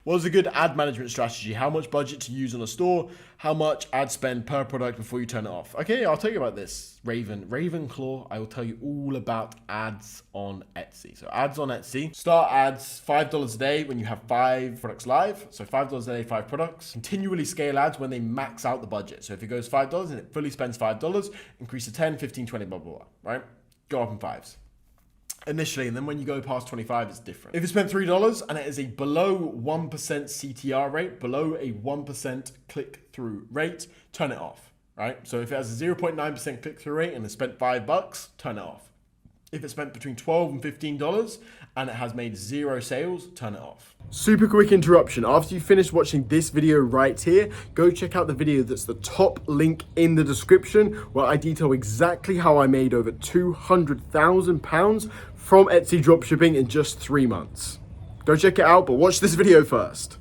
What is a good ad management strategy? How much budget to use on a store? How much ad spend per product before you turn it off? Okay, I'll tell you about this. Ravenclaw, I will tell you all about ads on Etsy. So ads on Etsy. Start ads $5 a day when you have 5 products live. So $5 a day, 5 products. Continually scale ads when they max out the budget. So if it goes $5 and it fully spends $5, increase to 10, 15, 20, blah, blah, blah, right? Go up in 5s. Initially, and then when you go past 25, it's different. If you spend $3 and it is a below 1% CTR rate, below a 1% click-through rate, turn it off, right? So if it has a 0.9% click-through rate and it's spent $5, turn it off. If it's spent between $12 and $15 and it has made 0 sales, turn it off. Super quick interruption. After you finish watching this video right here, go check out the video that's the top link in the description where I detail exactly how I made over £200,000 from Etsy dropshipping in just 3 months. Go check it out, but watch this video first.